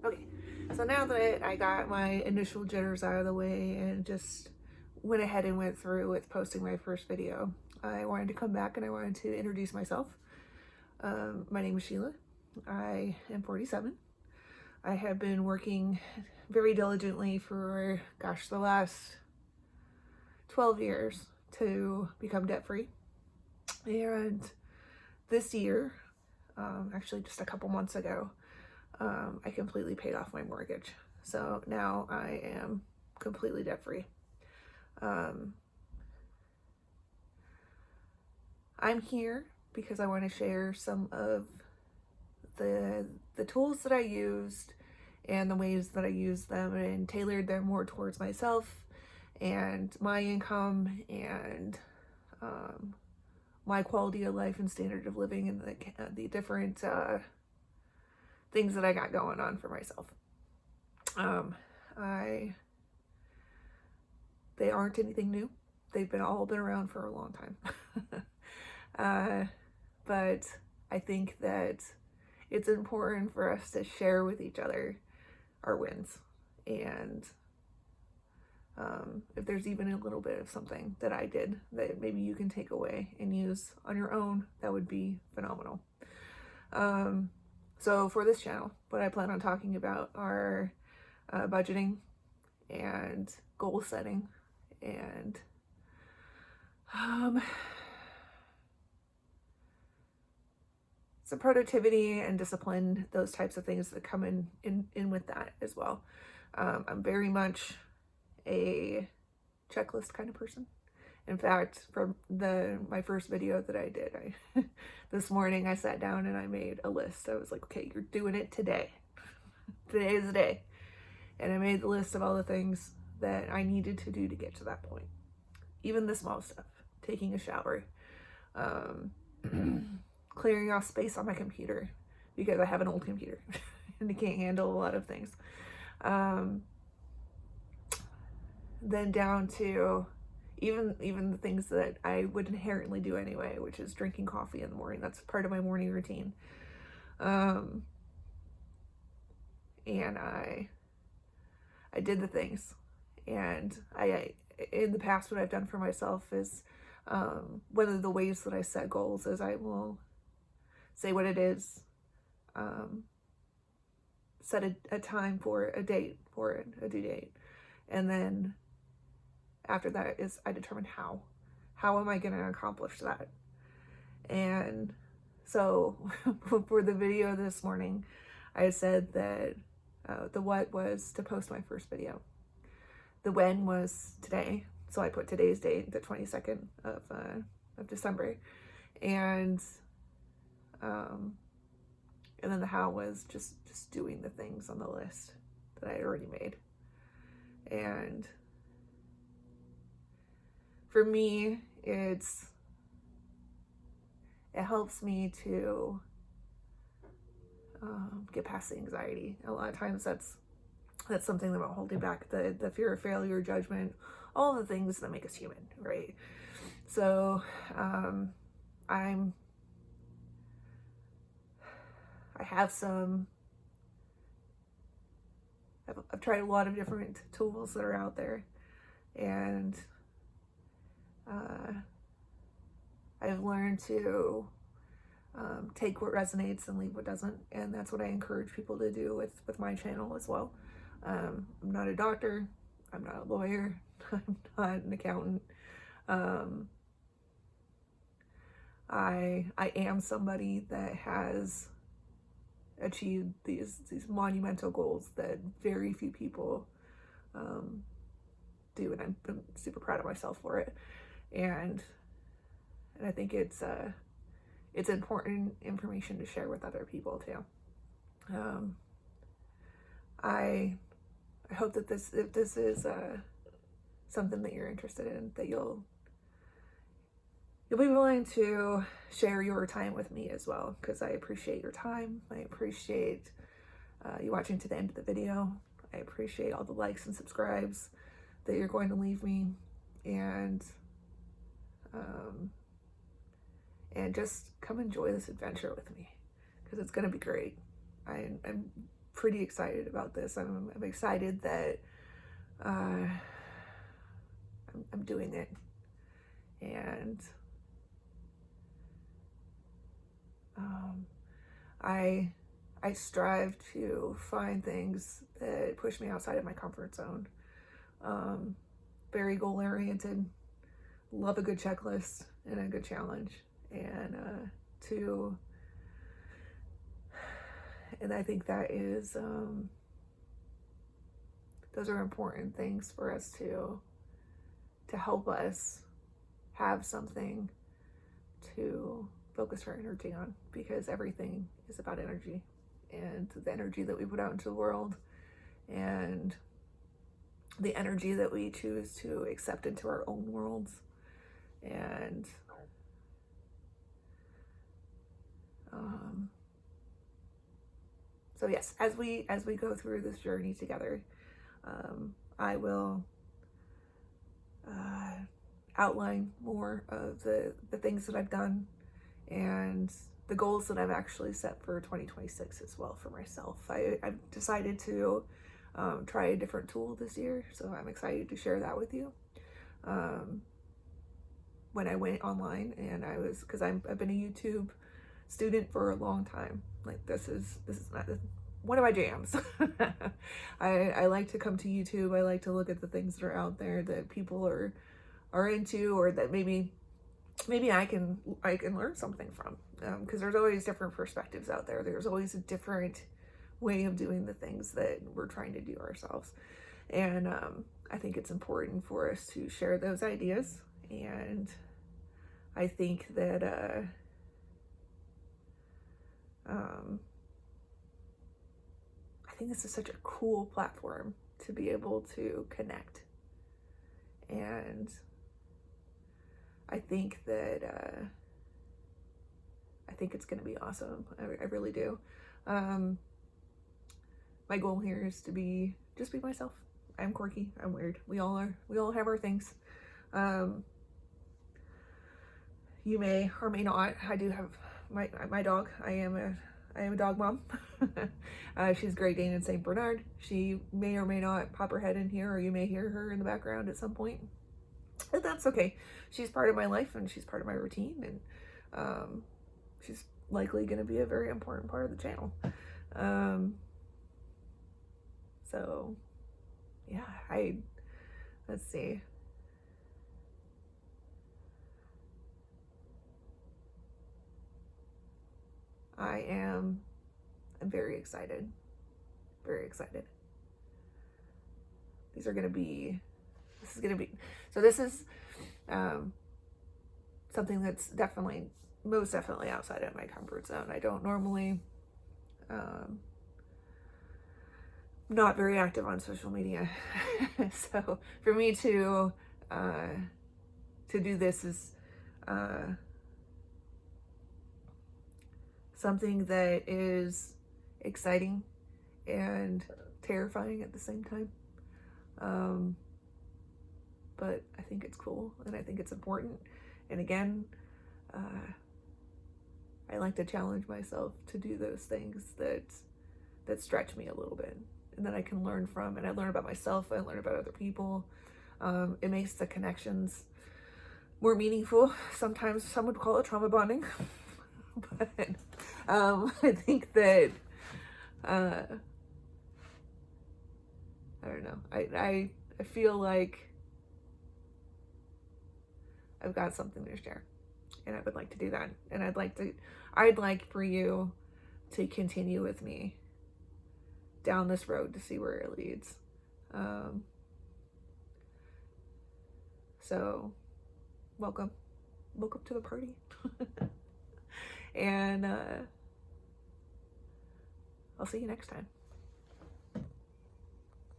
Okay, so now that I got my initial jitters out of the way and just went ahead and went through with posting my first video, I wanted to come back and I wanted to introduce myself. My name is Sheila. I am 47. I have been working very diligently for, gosh, the last 12 years to become debt-free. And this year, actually just a couple months ago, I completely paid off my mortgage. So now I am completely debt-free. I'm here because I want to share some of the tools that I used and the ways that I used them and tailored them more towards myself and my income and my quality of life and standard of living and the different things that I got going on for myself. They aren't anything new. They've all been around for a long time. But I think that it's important for us to share with each other our wins. And if there's even a little bit of something that I did that maybe you can take away and use on your own, that would be phenomenal. So for this channel, what I plan on talking about are budgeting and goal setting and some productivity and discipline, those types of things that come in with that as well. I'm very much a checklist kind of person. In fact, from my first video that I did, this morning I sat down and I made a list. I was like, okay, you're doing it today. Today is the day. And I made the list of all the things that I needed to do to get to that point. Even the small stuff, taking a shower, clearing off space on my computer because I have an old computer and it can't handle a lot of things. Then down to even the things that I would inherently do anyway, which is drinking coffee in the morning. That's part of my morning routine. And I did the things. And I in the past, what I've done for myself is one of the ways that I set goals is I will say what it is, set a time for a date for it, a due date, and then after that is I determine how am I going to accomplish that. And so for the video this morning, I said that the what was to post my first video. The when was today, so I put today's date, the 22nd of December, and then the how was just doing the things on the list that I had already made. And for me, it helps me to get past the anxiety. A lot of times that's something that will hold you back, the fear of failure, judgment, all the things that make us human, right? So I've tried a lot of different tools that are out there, and I've learned to take what resonates and leave what doesn't, and that's what I encourage people to do with my channel as well. I'm not a doctor, I'm not a lawyer, I'm not an accountant. I am somebody that has achieved these monumental goals that very few people do, and I'm super proud of myself for it. And I think it's important information to share with other people too. I hope that if this is something that you're interested in, that you'll be willing to share your time with me as well, because I appreciate your time. I appreciate you watching to the end of the video. I appreciate all the likes and subscribes that you're going to leave me, and just come enjoy this adventure with me, because it's going to be great. I'm pretty excited about this. I'm excited that I'm doing it, and I strive to find things that push me outside of my comfort zone. Very goal oriented, love a good checklist and a good challenge, and I think that is those are important things for us to help us have something to focus our energy on, because everything is about energy, and the energy that we put out into the world and the energy that we choose to accept into our own worlds. And so yes, as we go through this journey together, I will outline more of the things that I've done and the goals that I've actually set for 2026 as well for myself. I've decided to try a different tool this year, so I'm excited to share that with you. When I went online, and because I've been a YouTube student for a long time. Like this is not one of my jams. I like to come to YouTube. I like to look at the things that are out there that people are into, or that maybe I can learn something from, because there's always different perspectives out there. There's always a different way of doing the things that we're trying to do ourselves, and I think it's important for us to share those ideas. And I think that I think this is such a cool platform to be able to connect, and I think that I think it's going to be awesome. I really do. My goal here is to just be myself. I'm quirky. I'm weird. We all are. We all have our things. You may or may not. I do have my dog. I am a dog mom. She's Great Dane and Saint Bernard. She may or may not pop her head in here, or you may hear her in the background at some point. But that's okay. She's part of my life, and she's part of my routine, and she's likely going to be a very important part of the channel. So yeah, let's see. I'm very excited. Very excited. This is going to be, so this is something that's most definitely outside of my comfort zone. I don't normally, not very active on social media. So for me to do this is something that is exciting and terrifying at the same time. But I think it's cool, and I think it's important. And again, I like to challenge myself to do those things that stretch me a little bit, and that I can learn from, and I learn about myself, I learn about other people. It makes the connections more meaningful. Sometimes some would call it trauma bonding. But I think that I don't know. I feel like I've got something to share, and I would like to do that. And I'd like for you to continue with me down this road to see where it leads. So welcome to the party. And I'll see you next time.